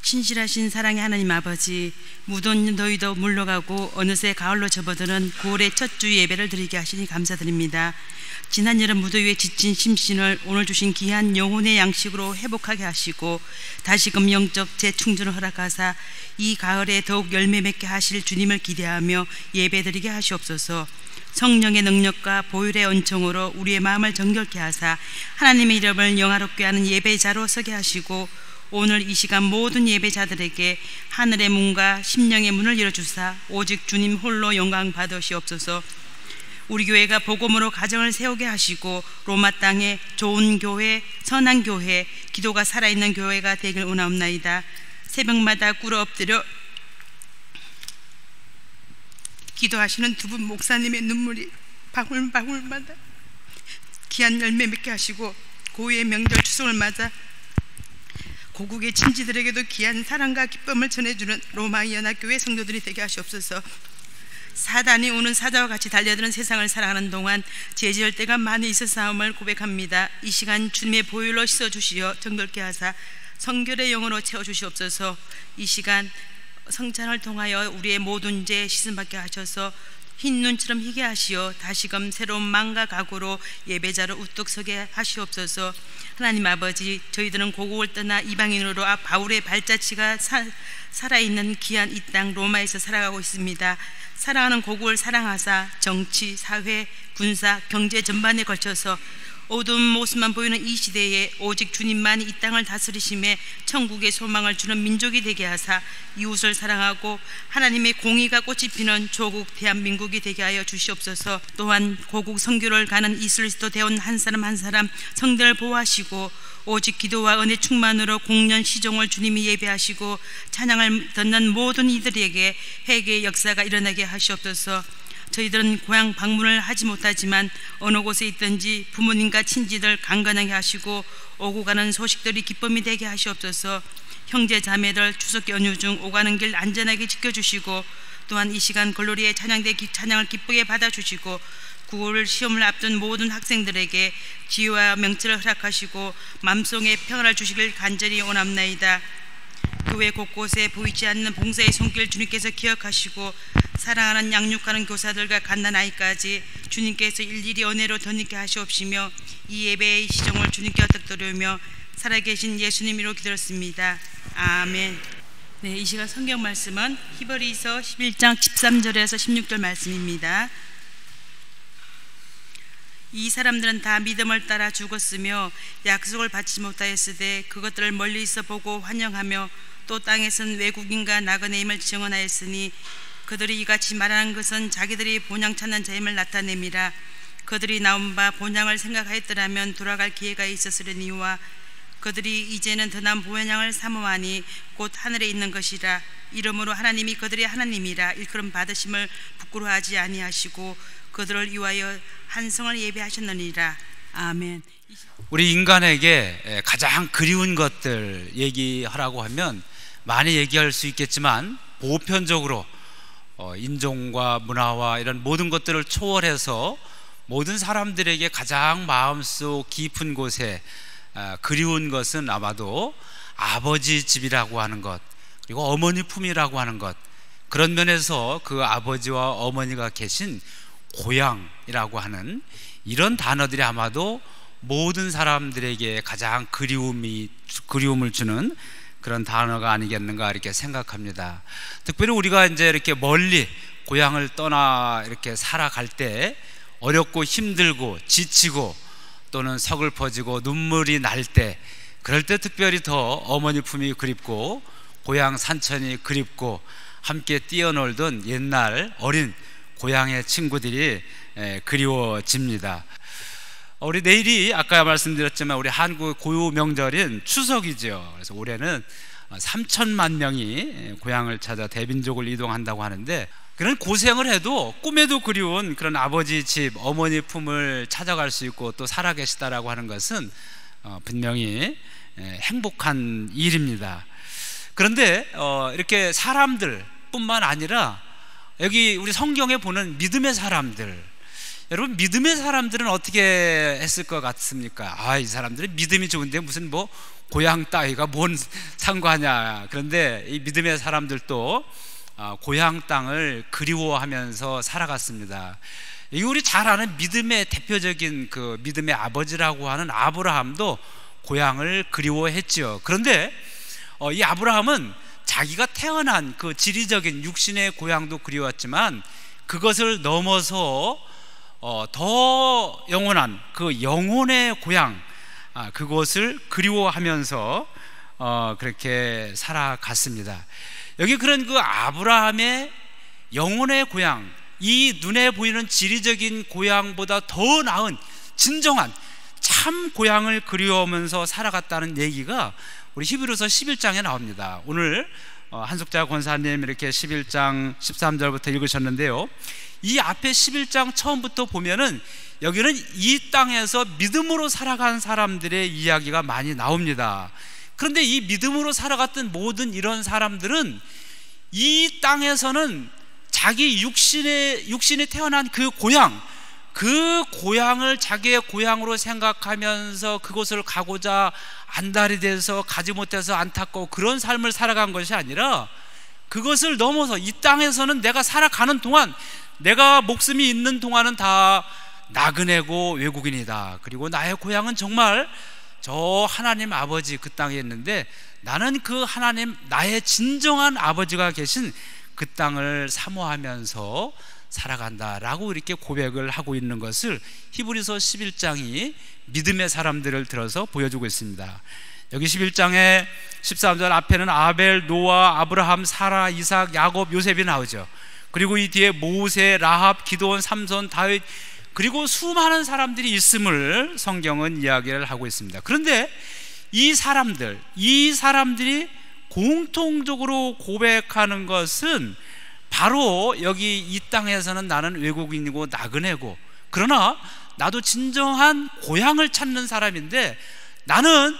신실하신 사랑의 하나님 아버지, 무더운 너희도 물러가고 어느새 가을로 접어드는 9월의 첫 주 예배를 드리게 하시니 감사드립니다. 지난 여름 무더위에 지친 심신을 오늘 주신 귀한 영혼의 양식으로 회복하게 하시고 다시금 영적 재충전을 허락하사 이 가을에 더욱 열매 맺게 하실 주님을 기대하며 예배드리게 하시옵소서. 성령의 능력과 보혈의 은총으로 우리의 마음을 정결케 하사 하나님의 이름을 영화롭게 하는 예배자로 서게 하시고 오늘 이 시간 모든 예배자들에게 하늘의 문과 심령의 문을 열어주사 오직 주님 홀로 영광 받으시옵소서. 우리 교회가 복음으로 가정을 세우게 하시고 로마 땅에 좋은 교회, 선한 교회, 기도가 살아있는 교회가 되길 원하옵나이다. 새벽마다 꿇어 엎드려 기도하시는 두 분 목사님의 눈물이 방울방울마다 귀한 열매 맺게 하시고 고유의 명절 추석을 맞아 고국의 친지들에게도 귀한 사랑과 기쁨을 전해주는 로마 연합교회 성도들이 되게 하시옵소서. 사단이 오는 사자와 같이 달려드는 세상을 살아가는 동안 죄지을 때가 많이 있었사옴을 고백합니다. 이 시간 주님의 보혈로 씻어주시어 정결케 하사 성결의 영으로 채워주시옵소서. 이 시간 성찬을 통하여 우리의 모든 죄 씻음받게 하셔서 흰 눈처럼 희게 하시어 다시금 새로운 마음과 각오로 예배자로 우뚝 서게 하시옵소서. 하나님 아버지, 저희들은 고국을 떠나 이방인으로 바울의 발자취가 살아있는 귀한 이 땅 로마에서 살아가고 있습니다. 사랑하는 고국을 사랑하사 정치, 사회, 군사, 경제 전반에 걸쳐서 어두운 모습만 보이는 이 시대에 오직 주님만이 이 땅을 다스리심에 천국의 소망을 주는 민족이 되게 하사 이웃을 사랑하고 하나님의 공의가 꽃이 피는 조국 대한민국이 되게 하여 주시옵소서. 또한 고국 선교를 가는 이슬리스도 대원 한 사람 한 사람 성대를 보호하시고 오직 기도와 은혜 충만으로 공년 시종을 주님이 예배하시고 찬양을 듣는 모든 이들에게 회개의 역사가 일어나게 하시옵소서. 저희들은 고향 방문을 하지 못하지만 어느 곳에 있든지 부모님과 친지들 강건하게 하시고 오고 가는 소식들이 기쁨이 되게 하시옵소서. 형제 자매들 추석 연휴 중 오가는 길 안전하게 지켜주시고 또한 이 시간 글로리의 찬양을 기쁘게 받아주시고 9월 시험을 앞둔 모든 학생들에게 지혜와 명철을 허락하시고 마음속에 평안을 주시길 간절히 원합나이다. 교회 곳곳에 보이지 않는 봉사의 손길 주님께서 기억하시고 사랑하는 양육하는 교사들과 갓난아이까지 주님께서 일일이 은혜로 덧입게 하시옵시며 이 예배의 시종을 주님께 엎드리며 살아계신 예수님으로 기도했습니다. 아멘. 네, 이 시간 성경 말씀은 히브리서 11장 13절에서 16절 말씀입니다. 이 사람들은 다 믿음을 따라 죽었으며 약속을 받지 못하였으되 그것들을 멀리서 보고 환영하며 또 땅에선 외국인과 나그네임을 증언하였으니 그들이 이같이 말하는 것은 자기들이 본향 찾는 자임을 나타냄이라. 그들이 나온 바 본향을 생각하였더라면 돌아갈 기회가 있었으려니와 그들이 이제는 더 나은 보현양을 사모하니 곧 하늘에 있는 것이라. 이러므로 하나님이 그들의 하나님이라 일컬음 받으심을 부끄러워하지 아니하시고 그들을 위하여 한 성을 예비하셨느니라. 아멘. 우리 인간에게 가장 그리운 것들 얘기하라고 하면 많이 얘기할 수 있겠지만, 보편적으로 인종과 문화와 이런 모든 것들을 초월해서 모든 사람들에게 가장 마음속 깊은 곳에 그리운 것은 아마도 아버지 집이라고 하는 것, 그리고 어머니 품이라고 하는 것, 그런 면에서 그 아버지와 어머니가 계신 고향이라고 하는 이런 단어들이 아마도 모든 사람들에게 가장 그리움을 주는 그런 단어가 아니겠는가 이렇게 생각합니다. 특별히 우리가 이제 이렇게 멀리 고향을 떠나 이렇게 살아갈 때 어렵고 힘들고 지치고 또는 서글퍼지고 눈물이 날 때, 그럴 때 특별히 더 어머니 품이 그립고 고향 산천이 그립고 함께 뛰어놀던 옛날 어린 고향의 친구들이 그리워집니다. 우리 내일이 아까 말씀드렸지만 우리 한국 고유 명절인 추석이죠. 그래서 올해는 3천만 명이 고향을 찾아 대민족을 이동한다고 하는데, 그런 고생을 해도 꿈에도 그리운 그런 아버지 집, 어머니 품을 찾아갈 수 있고 또 살아계시다라고 하는 것은 분명히 행복한 일입니다. 그런데 이렇게 사람들 뿐만 아니라 여기 우리 성경에 보는 믿음의 사람들, 여러분 믿음의 사람들은 어떻게 했을 것 같습니까? 이 사람들은 믿음이 좋은데 무슨 뭐 고향 따위가 뭔 상관이야. 그런데 이 믿음의 사람들도 고향 땅을 그리워하면서 살아갔습니다. 이 우리 잘 아는 믿음의 대표적인 그 믿음의 아버지라고 하는 아브라함도 고향을 그리워했죠. 그런데 이 아브라함은 자기가 태어난 그 지리적인 육신의 고향도 그리웠지만 그것을 넘어서 더 영원한 그 영혼의 고향, 그것을 그리워하면서 그렇게 살아갔습니다. 여기 그런 그 아브라함의 영혼의 고향, 이 눈에 보이는 지리적인 고향보다 더 나은 진정한 참 고향을 그리워하면서 살아갔다는 얘기가 우리 히브리서 11장에 나옵니다. 오늘 한숙자 권사님 이렇게 11장 13절부터 읽으셨는데요, 이 앞에 11장 처음부터 보면은 여기는 이 땅에서 믿음으로 살아간 사람들의 이야기가 많이 나옵니다. 그런데 이 믿음으로 살아갔던 모든 이런 사람들은 이 땅에서는 자기 육신에 태어난 그 고향을 자기의 고향으로 생각하면서 그곳을 가고자 안달이 돼서 가지 못해서 안타까워 그런 삶을 살아간 것이 아니라, 그것을 넘어서 이 땅에서는 내가 살아가는 동안, 내가 목숨이 있는 동안은 다 나그네고 외국인이다. 그리고 나의 고향은 정말 저 하나님 아버지 그 땅에 있는데 나는 그 하나님, 나의 진정한 아버지가 계신 그 땅을 사모하면서 살아간다라고 이렇게 고백을 하고 있는 것을 히브리서 11장이 믿음의 사람들을 들어서 보여주고 있습니다. 여기 11장의 13절 앞에는 아벨, 노아, 아브라함, 사라, 이삭, 야곱, 요셉이 나오죠. 그리고 이 뒤에 모세, 라합, 기드온, 삼손, 다윗, 그리고 수많은 사람들이 있음을 성경은 이야기를 하고 있습니다. 그런데 이 사람들이 공통적으로 고백하는 것은 바로 여기 이 땅에서는 나는 외국인이고 나그네고, 그러나 나도 진정한 고향을 찾는 사람인데 나는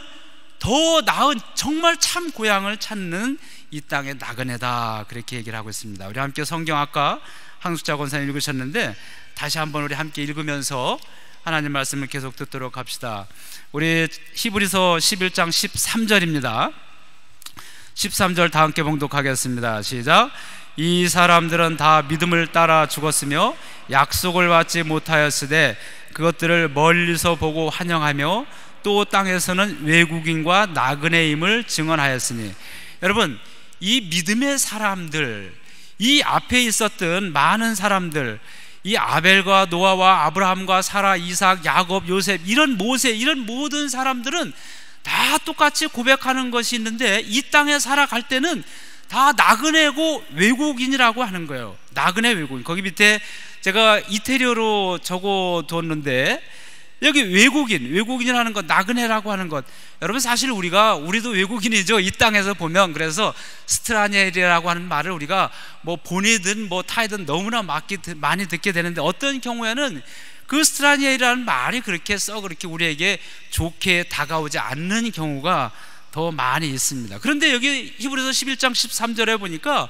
더 나은 정말 참 고향을 찾는 이 땅의 나그네다, 그렇게 얘기를 하고 있습니다. 우리 함께 성경 아까 한숙자 권사님 읽으셨는데 다시 한번 우리 함께 읽으면서 하나님 말씀을 계속 듣도록 합시다. 우리 히브리서 11장 13절입니다 13절 다 함께 봉독하겠습니다. 시작. 이 사람들은 다 믿음을 따라 죽었으며 약속을 받지 못하였으되 그것들을 멀리서 보고 환영하며 또 땅에서는 외국인과 나그네임을 증언하였으니. 여러분, 이 믿음의 사람들, 이 앞에 있었던 많은 사람들, 이 아벨과 노아와 아브라함과 사라, 이삭, 야곱, 요셉, 이런 모세, 이런 모든 사람들은 다 똑같이 고백하는 것이 있는데 이 땅에 살아갈 때는 다 나그네고 외국인이라고 하는 거예요. 나그네 외국인. 거기 밑에 제가 이태리어로 적어뒀는데 여기 외국인이라는 것, 나그네라고 하는 것, 여러분 사실 우리도 외국인이죠. 이 땅에서 보면. 그래서 스트라니엘이라고 하는 말을 우리가 뭐 본이든 뭐 타이든 너무나 많이 듣게 되는데, 어떤 경우에는 그 스트라니엘이라는 말이 그렇게 우리에게 좋게 다가오지 않는 경우가 더 많이 있습니다. 그런데 여기 히브리서 11장 13절에 보니까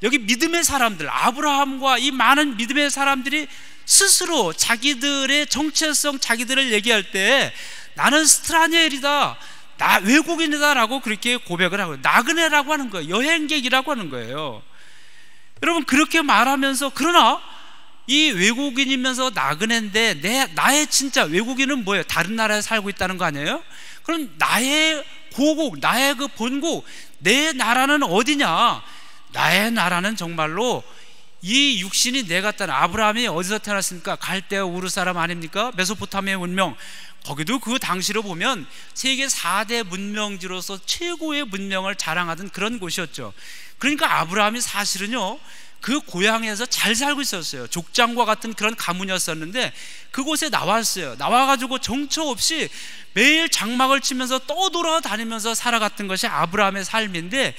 여기 믿음의 사람들, 아브라함과 이 많은 믿음의 사람들이 스스로 자기들의 정체성, 자기들을 얘기할 때 나는 스트라니엘이다, 나 외국인이다 라고 그렇게 고백을 하고, 나그네라고 하는 거예요. 여행객이라고 하는 거예요. 여러분, 그렇게 말하면서, 그러나 이 외국인이면서 나그네인데 나의 진짜 외국인은 뭐예요? 다른 나라에 살고 있다는 거 아니에요? 그럼 나의 고국, 나의 그 본국, 내 나라는 어디냐? 나의 나라는 정말로 이 육신이 내가 딴, 아브라함이 어디서 태어났습니까? 갈대아 우르 사람 아닙니까? 메소포타미아 문명, 거기도 그 당시로 보면 세계 4대 문명지로서 최고의 문명을 자랑하던 그런 곳이었죠. 그러니까 아브라함이 사실은요, 그 고향에서 잘 살고 있었어요. 족장과 같은 그런 가문이었었는데 그곳에 나와가지고 정처 없이 매일 장막을 치면서 떠돌아다니면서 살아갔던 것이 아브라함의 삶인데,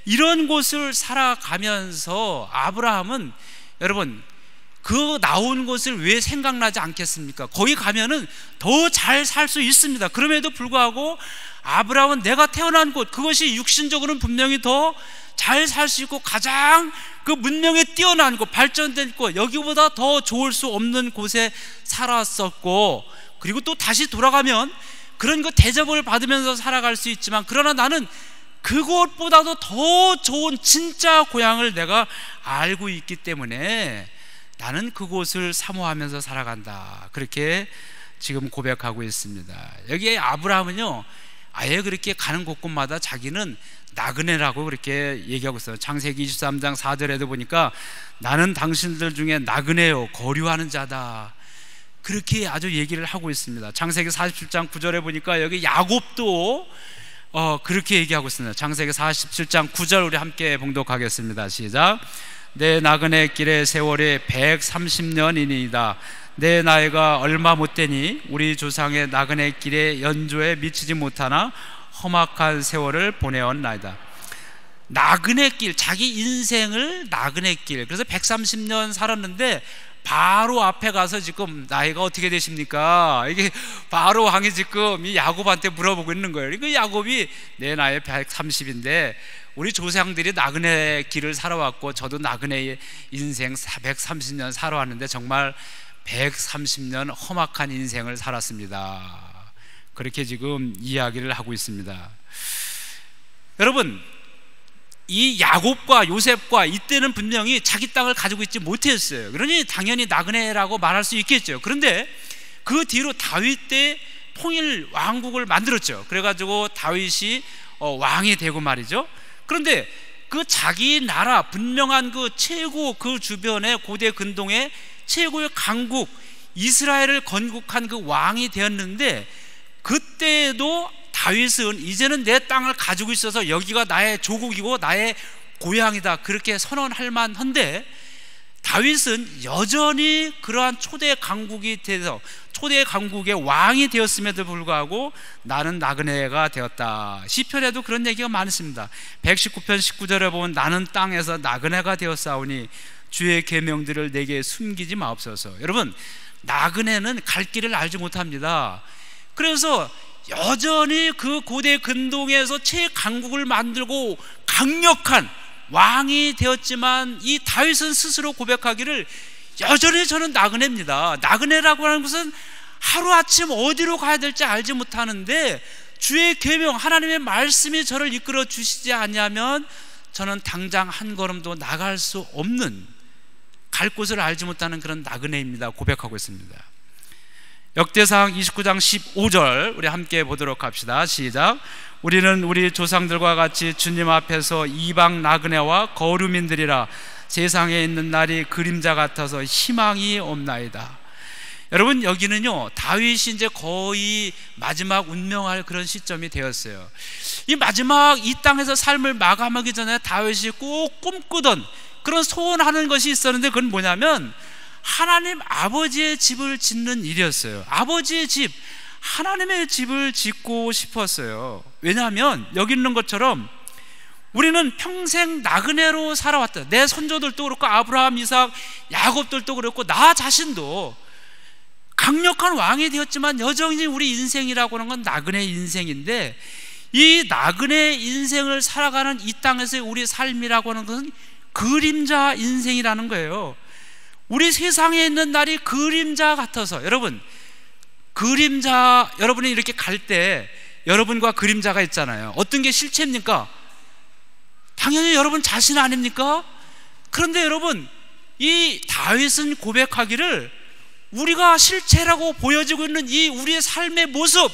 이런 곳을 살아가면서 아브라함은, 여러분, 그 나온 곳을 왜 생각나지 않겠습니까? 거기 가면은 더 잘 살 수 있습니다. 그럼에도 불구하고 아브라함은 내가 태어난 곳, 그것이 육신적으로는 분명히 더 잘 살 수 있고 가장 그 문명에 뛰어난 곳, 발전된 곳, 여기보다 더 좋을 수 없는 곳에 살았었고, 그리고 또 다시 돌아가면 그런 거 대접을 받으면서 살아갈 수 있지만, 그러나 나는 그것보다도 더 좋은 진짜 고향을 내가 알고 있기 때문에 나는 그곳을 사모하면서 살아간다, 그렇게 지금 고백하고 있습니다. 여기에 아브라함은요, 아예 그렇게 가는 곳곳마다 자기는 나그네라고 그렇게 얘기하고 있어요. 창세기 23장 4절에도 보니까 나는 당신들 중에 나그네요, 거류하는 자다, 그렇게 아주 얘기를 하고 있습니다. 창세기 47장 9절에 보니까 여기 야곱도 그렇게 얘기하고 있습니다. 창세기 47장 9절 우리 함께 봉독하겠습니다. 시작. 내 나그네 길의 세월이 130년이니이다. 내 나이가 얼마 못되니 우리 조상의 나그네 길의 연조에 미치지 못하나 험악한 세월을 보내었나이다. 나그네 길, 자기 인생을 나그네 길, 그래서 130년 살았는데 바로 앞에 가서 지금 나이가 어떻게 되십니까? 이게 바로 왕이 지금 이 야곱한테 물어보고 있는 거예요. 그러니까 야곱이 내 나이 130인데 우리 조상들이 나그네 길을 살아왔고 저도 나그네의 인생 130년 살아왔는데 정말 130년 험악한 인생을 살았습니다. 그렇게 지금 이야기를 하고 있습니다. 여러분, 이 야곱과 요셉과 이때는 분명히 자기 땅을 가지고 있지 못했어요. 그러니 당연히 나그네라고 말할 수 있겠죠. 그런데 그 뒤로 다윗 때 통일 왕국을 만들었죠. 그래가지고 다윗이 왕이 되고 말이죠. 그런데 그 자기 나라 분명한 그 최고, 그 주변의 고대 근동의 최고의 강국 이스라엘을 건국한 그 왕이 되었는데, 그때도 다윗은 이제는 내 땅을 가지고 있어서 여기가 나의 조국이고 나의 고향이다, 그렇게 선언할 만한데, 다윗은 여전히 그러한 초대 강국이 돼서 초대 강국의 왕이 되었음에도 불구하고 나는 나그네가 되었다. 시편에도 그런 얘기가 많습니다. 119편 19절에 보면 나는 땅에서 나그네가 되었사오니 주의 계명들을 내게 숨기지 마옵소서. 여러분, 나그네는 갈 길을 알지 못합니다. 그래서 여전히 그 고대 근동에서 최강국을 만들고 강력한 왕이 되었지만, 이 다윗은 스스로 고백하기를 여전히 저는 나그네입니다. 나그네라고 하는 것은 하루아침 어디로 가야 될지 알지 못하는데 주의 계명, 하나님의 말씀이 저를 이끌어 주시지 않냐면 저는 당장 한 걸음도 나갈 수 없는, 갈 곳을 알지 못하는 그런 나그네입니다, 고백하고 있습니다. 역대상 29장 15절 우리 함께 보도록 합시다. 시작. 우리는 우리 조상들과 같이 주님 앞에서 이방 나그네와 거류민들이라 세상에 있는 날이 그림자 같아서 희망이 없나이다. 여러분, 여기는요 다윗이 이제 거의 마지막 운명할 그런 시점이 되었어요. 이 마지막 이 땅에서 삶을 마감하기 전에 다윗이 꼭 꿈꾸던 그런 소원하는 것이 있었는데, 그건 뭐냐면 하나님 아버지의 집을 짓는 일이었어요. 아버지의 집, 하나님의 집을 짓고 싶었어요. 왜냐하면 여기 있는 것처럼 우리는 평생 나그네로 살아왔다. 내 손조들도 그렇고 아브라함, 이삭, 야곱들도 그렇고 나 자신도 강력한 왕이 되었지만 여전히 우리 인생이라고 하는 건 나그네 인생인데, 이 나그네 인생을 살아가는 이 땅에서의 우리 삶이라고 하는 것은 그림자 인생이라는 거예요. 우리 세상에 있는 날이 그림자 같아서, 여러분 그림자, 여러분이 이렇게 갈 때 여러분과 그림자가 있잖아요. 어떤 게 실체입니까? 당연히 여러분 자신 아닙니까? 그런데 여러분, 이 다윗은 고백하기를 우리가 실체라고 보여지고 있는 이 우리의 삶의 모습,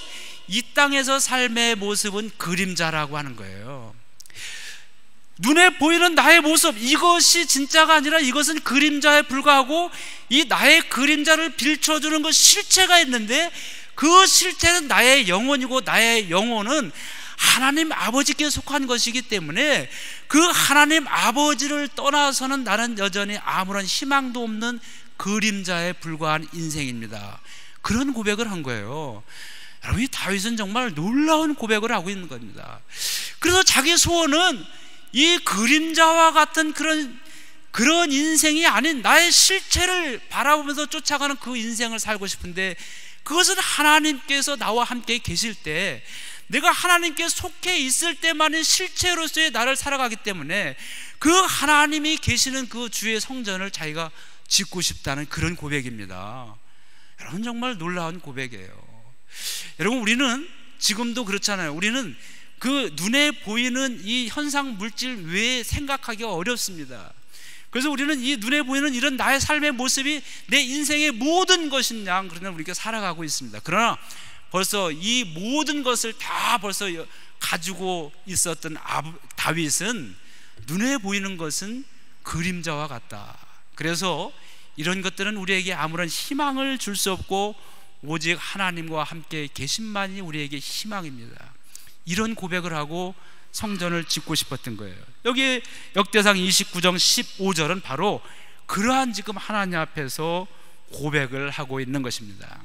이 땅에서 삶의 모습은 그림자라고 하는 거예요. 눈에 보이는 나의 모습, 이것이 진짜가 아니라 이것은 그림자에 불과하고, 이 나의 그림자를 비춰주는 그 실체가 있는데, 그 실체는 나의 영혼이고 나의 영혼은 하나님 아버지께 속한 것이기 때문에 그 하나님 아버지를 떠나서는 나는 여전히 아무런 희망도 없는 그림자에 불과한 인생입니다. 그런 고백을 한 거예요. 여러분, 이 다윗은 정말 놀라운 고백을 하고 있는 겁니다. 그래서 자기 소원은 이 그림자와 같은 그런 인생이 아닌 나의 실체를 바라보면서 쫓아가는 그 인생을 살고 싶은데, 그것은 하나님께서 나와 함께 계실 때, 내가 하나님께 속해 있을 때만이 실체로서의 나를 살아가기 때문에 그 하나님이 계시는 그 주의 성전을 자기가 짓고 싶다는 그런 고백입니다. 여러분, 정말 놀라운 고백이에요. 여러분, 우리는 지금도 그렇잖아요. 우리는 그 눈에 보이는 이 현상 물질 외에 생각하기가 어렵습니다. 그래서 우리는 이 눈에 보이는 이런 나의 삶의 모습이 내 인생의 모든 것이냐, 그러면 우리가 살아가고 있습니다. 그러나 벌써 이 모든 것을 다 벌써 가지고 있었던 다윗은 눈에 보이는 것은 그림자와 같다. 그래서 이런 것들은 우리에게 아무런 희망을 줄 수 없고 오직 하나님과 함께 계신만이 우리에게 희망입니다. 이런 고백을 하고 성전을 짓고 싶었던 거예요. 여기 역대상 29장 15절은 바로 그러한 지금 하나님 앞에서 고백을 하고 있는 것입니다.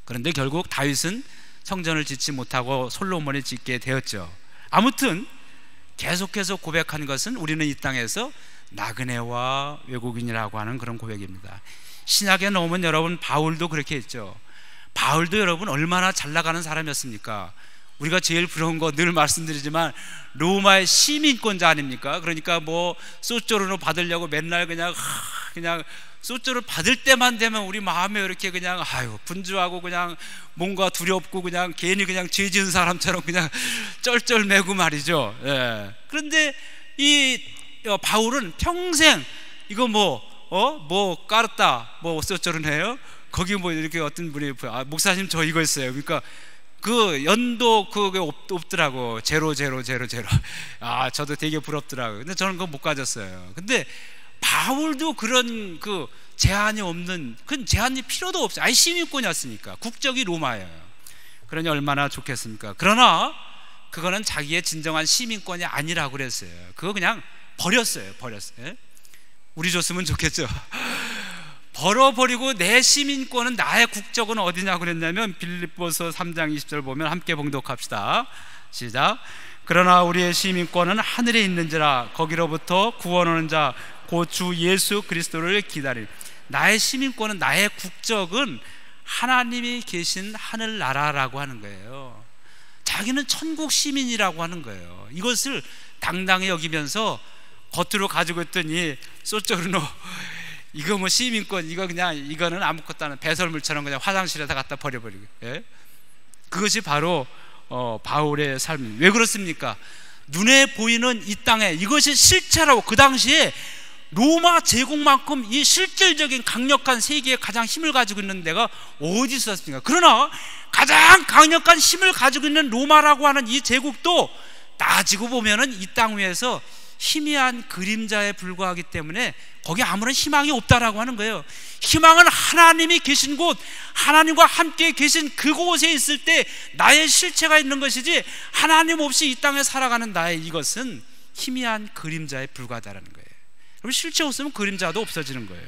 그런데 결국 다윗은 성전을 짓지 못하고 솔로몬이 짓게 되었죠. 아무튼 계속해서 고백한 것은 우리는 이 땅에서 나그네와 외국인이라고 하는 그런 고백입니다. 신약에 나오면 여러분, 바울도 그렇게 했죠. 바울도 여러분 얼마나 잘 나가는 사람이었습니까? 우리가 제일 부러운 거 늘 말씀드리지만 로마의 시민권자 아닙니까? 그러니까 뭐 소조르노 받으려고 맨날 그냥 소조를 받을 때만 되면 우리 마음에 이렇게 그냥 분주하고 그냥 뭔가 두렵고 그냥 괜히 그냥 죄 지은 사람처럼 그냥 쩔쩔매고 말이죠. 예. 그런데 이 바울은 평생 이거 뭐 까르타 뭐 소조르네요. 거기 뭐 이렇게 어떤 분이 목사님 저 이거 있어요. 그러니까 그 연도 그게 없더라고. 제로. 저도 되게 부럽더라고요. 근데 저는 그거 못 가졌어요. 근데 바울도 그런 그 제한이 없는, 그 제한이 필요도 없어요. 아예 시민권이었으니까. 국적이 로마예요. 그러니 얼마나 좋겠습니까? 그러나 그거는 자기의 진정한 시민권이 아니라고 그랬어요. 그거 그냥 버렸어요. 우리 줬으면 좋겠죠. 벌어버리고 내 시민권은, 나의 국적은 어디냐고 그랬냐면 빌립보서 3장 20절 보면 함께 봉독합시다. 시작. 그러나 우리의 시민권은 하늘에 있는지라 거기로부터 구원하는 자 곧 주 예수 그리스도를 기다림. 나의 시민권은, 나의 국적은 하나님이 계신 하늘나라라고 하는 거예요. 자기는 천국 시민이라고 하는 거예요. 이것을 당당히 여기면서 겉으로 가지고 있던 이 소조르노, 이거 뭐 시민권, 이거는 아무것도 안, 배설물처럼 그냥 화장실에다 갖다 버려버리고. 예? 그것이 바로 바울의 삶입니다. 왜 그렇습니까? 눈에 보이는 이 땅에 이것이 실체라고. 그 당시에 로마 제국만큼 이 실질적인 강력한 세계에 가장 힘을 가지고 있는 데가 어디 있었습니까? 그러나 가장 강력한 힘을 가지고 있는 로마라고 하는 이 제국도 따지고 보면은 이 땅 위에서 희미한 그림자에 불과하기 때문에 거기 아무런 희망이 없다라고 하는 거예요. 희망은 하나님이 계신 곳, 하나님과 함께 계신 그곳에 있을 때 나의 실체가 있는 것이지, 하나님 없이 이 땅에 살아가는 나의 이것은 희미한 그림자에 불과하다는 거예요. 그럼 실체 없으면 그림자도 없어지는 거예요.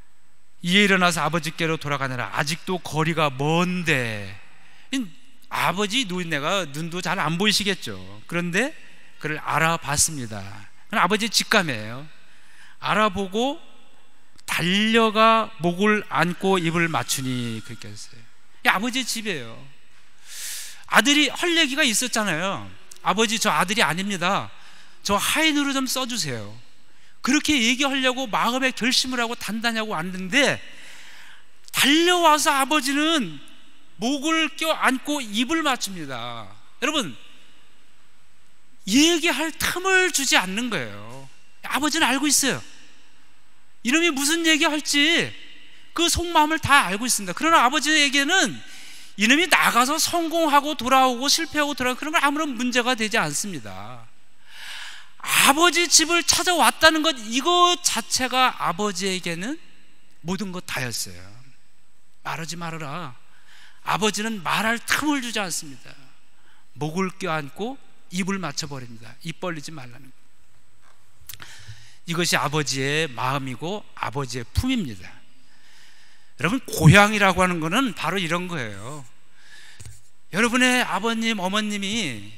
이에 일어나서 아버지께로 돌아가느라 아직도 거리가 먼데, 아버지 노인네가 눈도 잘 안 보이시겠죠. 그런데 그를 알아봤습니다. 그럼 아버지 직감이에요. 알아보고 달려가 목을 안고 입을 맞추니, 그렇게 했어요. 이 아버지 집이에요. 아들이 할 얘기가 있었잖아요. 아버지, 저 아들이 아닙니다. 저 하인으로 좀 써주세요. 그렇게 얘기하려고 마음의 결심을 하고 단단히 하고 왔는데, 달려와서 아버지는 목을 껴안고 입을 맞춥니다. 여러분, 얘기할 틈을 주지 않는 거예요. 아버지는 알고 있어요. 이놈이 무슨 얘기할지 그 속마음을 다 알고 있습니다. 그러나 아버지에게는 이놈이 나가서 성공하고 돌아오고 실패하고 돌아오고 그런 건 아무런 문제가 되지 않습니다. 아버지 집을 찾아왔다는 것, 이것 자체가 아버지에게는 모든 것 다였어요. 말하지 말아라. 아버지는 말할 틈을 주지 않습니다. 목을 껴안고 입을 맞춰버립니다. 입 벌리지 말라는 것. 이것이 아버지의 마음이고 아버지의 품입니다. 여러분, 고향이라고 하는 것은 바로 이런 거예요. 여러분의 아버님, 어머님이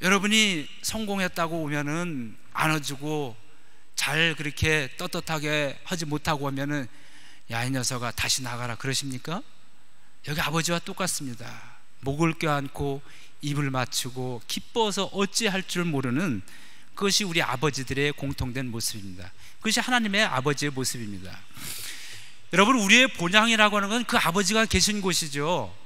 여러분이 성공했다고 오면은 안아주고 잘 그렇게 떳떳하게 하지 못하고 오면은 야, 이 녀석아 다시 나가라 그러십니까? 여기 아버지와 똑같습니다. 목을 껴안고 입을 맞추고 기뻐서 어찌할 줄 모르는, 그것이 우리 아버지들의 공통된 모습입니다. 그것이 하나님의 아버지의 모습입니다. 여러분, 우리의 본향이라고 하는 건 그 아버지가 계신 곳이죠.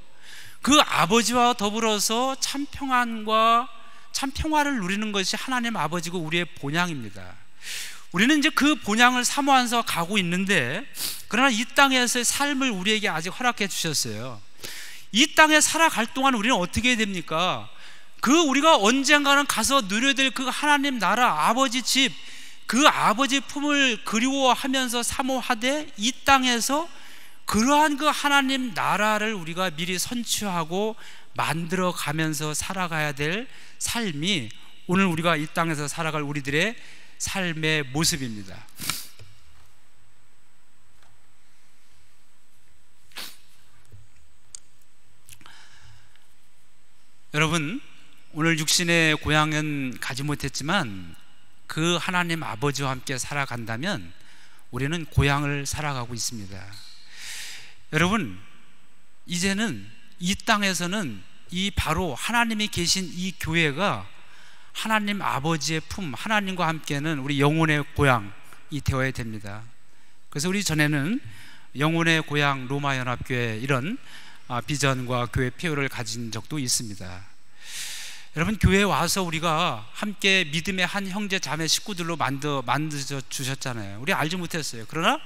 그 아버지와 더불어서 참 평안과 참 평화를 누리는 것이 하나님 아버지고 우리의 본향입니다. 우리는 이제 그 본향을 사모하면서 가고 있는데, 그러나 이 땅에서의 삶을 우리에게 아직 허락해 주셨어요. 이 땅에 살아갈 동안 우리는 어떻게 해야 됩니까? 그 우리가 언젠가는 가서 누려야 될 그 하나님 나라, 아버지 집, 그 아버지 품을 그리워하면서 사모하되, 이 땅에서 그러한 그 하나님 나라를 우리가 미리 선취하고 만들어 가면서 살아가야 될 삶이 오늘 우리가 이 땅에서 살아갈 우리들의 삶의 모습입니다. 여러분, 오늘 육신의 고향은 가지 못했지만 그 하나님 아버지와 함께 살아간다면 우리는 고향을 살아가고 있습니다. 여러분, 이제는 이 땅에서는 이 바로 하나님이 계신 이 교회가 하나님 아버지의 품, 하나님과 함께는 우리 영혼의 고향이 되어야 됩니다. 그래서 우리 전에는 영혼의 고향 로마연합교회 이런 비전과 교회 표를 가진 적도 있습니다. 여러분, 교회에 와서 우리가 함께 믿음의 한 형제 자매 식구들로 만들어 주셨잖아요. 우리 알지 못했어요. 그러나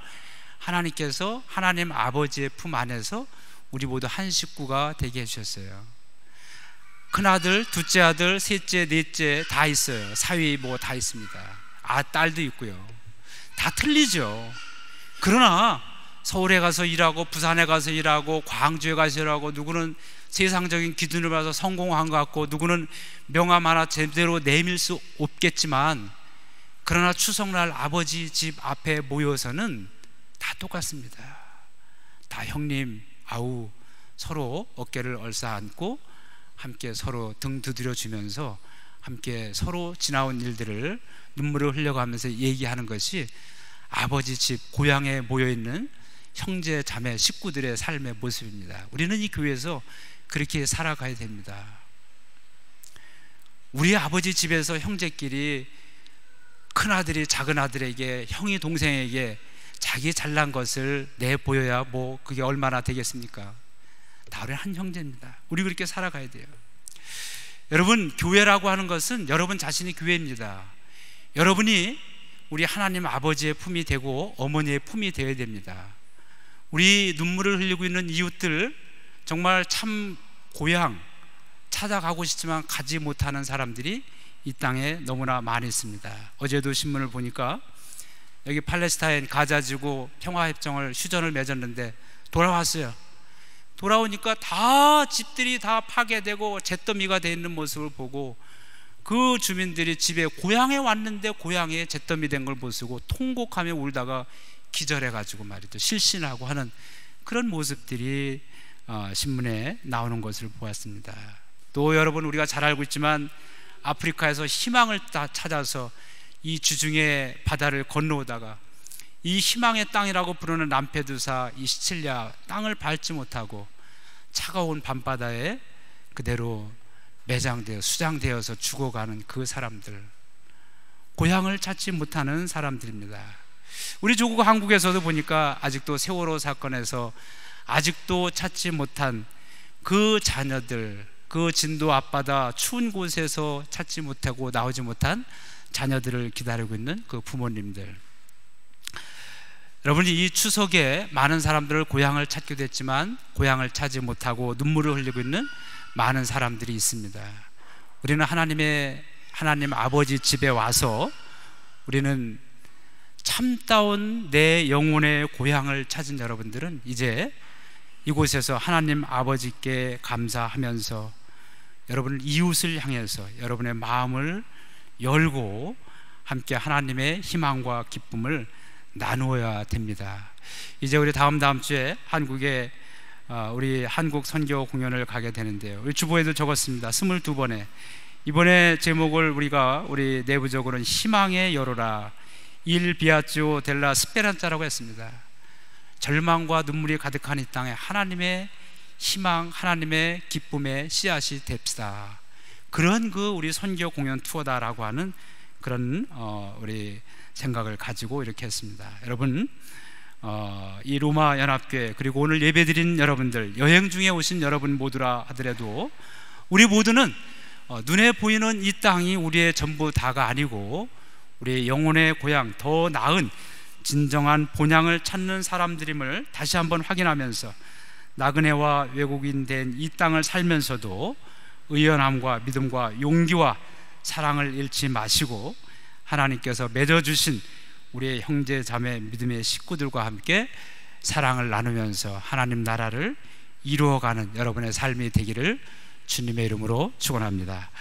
하나님께서 하나님 아버지의 품 안에서 우리 모두 한 식구가 되게 해주셨어요. 큰아들, 둘째 아들, 셋째, 넷째 다 있어요. 사위 뭐 다 있습니다. 딸도 있고요. 다 틀리죠. 그러나 서울에 가서 일하고 부산에 가서 일하고 광주에 가서 일하고, 누구는 세상적인 기준을 봐서 성공한 것 같고, 누구는 명함 하나 제대로 내밀 수 없겠지만, 그러나 추석날 아버지 집 앞에 모여서는 다 똑같습니다. 다 형님, 아우, 서로 어깨를 얼싸안고 함께 서로 등 두드려 주면서 함께 서로 지나온 일들을 눈물을 흘려가면서 얘기하는 것이 아버지 집 고향에 모여있는 형제 자매 식구들의 삶의 모습입니다. 우리는 이 교회에서 그렇게 살아가야 됩니다. 우리 아버지 집에서 형제끼리 큰아들이 작은아들에게, 형이 동생에게 자기 잘난 것을 내보여야 뭐 그게 얼마나 되겠습니까? 다 우리 한 형제입니다. 우리 그렇게 살아가야 돼요. 여러분, 교회라고 하는 것은 여러분 자신이 교회입니다. 여러분이 우리 하나님 아버지의 품이 되고 어머니의 품이 되어야 됩니다. 우리 눈물을 흘리고 있는 이웃들, 정말 참 고향 찾아가고 싶지만 가지 못하는 사람들이 이 땅에 너무나 많이 있습니다. 어제도 신문을 보니까 여기 팔레스타인 가자지구 평화협정을 휴전을 맺었는데 돌아왔어요. 돌아오니까 다 집들이 다 파괴되고 잿더미가 돼 있는 모습을 보고, 그 주민들이 집에 고향에 왔는데 고향에 잿더미 된 걸 보시고 통곡하며 울다가 기절해가지고 말이죠, 실신하고 하는 그런 모습들이 신문에 나오는 것을 보았습니다. 또 여러분, 우리가 잘 알고 있지만 아프리카에서 희망을 찾아서 이 주중에 바다를 건너오다가 이 희망의 땅이라고 부르는 람페두사, 이 시칠리아 땅을 밟지 못하고 차가운 밤바다에 그대로 매장되어 수장되어서 죽어가는 그 사람들, 고향을 찾지 못하는 사람들입니다. 우리 조국 한국에서도 보니까 아직도 세월호 사건에서 아직도 찾지 못한 그 자녀들, 그 진도 앞바다 추운 곳에서 찾지 못하고 나오지 못한 자녀들을 기다리고 있는 그 부모님들, 여러분이 이 추석에 많은 사람들을 고향을 찾기도 했지만 고향을 찾지 못하고 눈물을 흘리고 있는 많은 사람들이 있습니다. 우리는 하나님 아버지 집에 와서 우리는 참다운 내 영혼의 고향을 찾은 여러분들은 이제 이곳에서 하나님 아버지께 감사하면서 여러분 이웃을 향해서 여러분의 마음을 열고 함께 하나님의 희망과 기쁨을 나누어야 됩니다. 이제 우리 다음 주에 한국에 우리 한국 선교 공연을 가게 되는데요, 우리 주보에도 적었습니다. 22번에 이번에 제목을 우리 내부적으로는 희망의 여로라, 일 비아치오 델라 스페란자라고 했습니다. 절망과 눈물이 가득한 이 땅에 하나님의 희망, 하나님의 기쁨의 씨앗이 됩시다. 그런 우리 선교 공연 투어다라고 하는 그런 우리 생각을 가지고 이렇게 했습니다. 여러분, 이 로마 연합교회, 그리고 오늘 예배드린 여러분들, 여행 중에 오신 여러분 모두라 하더라도 우리 모두는 눈에 보이는 이 땅이 우리의 전부 다가 아니고 우리의 영혼의 고향, 더 나은 진정한 본향을 찾는 사람들임을 다시 한번 확인하면서 나그네와 외국인 된 이 땅을 살면서도 의연함과 믿음과 용기와 사랑을 잃지 마시고 하나님께서 맺어주신 우리의 형제 자매 믿음의 식구들과 함께 사랑을 나누면서 하나님 나라를 이루어가는 여러분의 삶이 되기를 주님의 이름으로 축원합니다.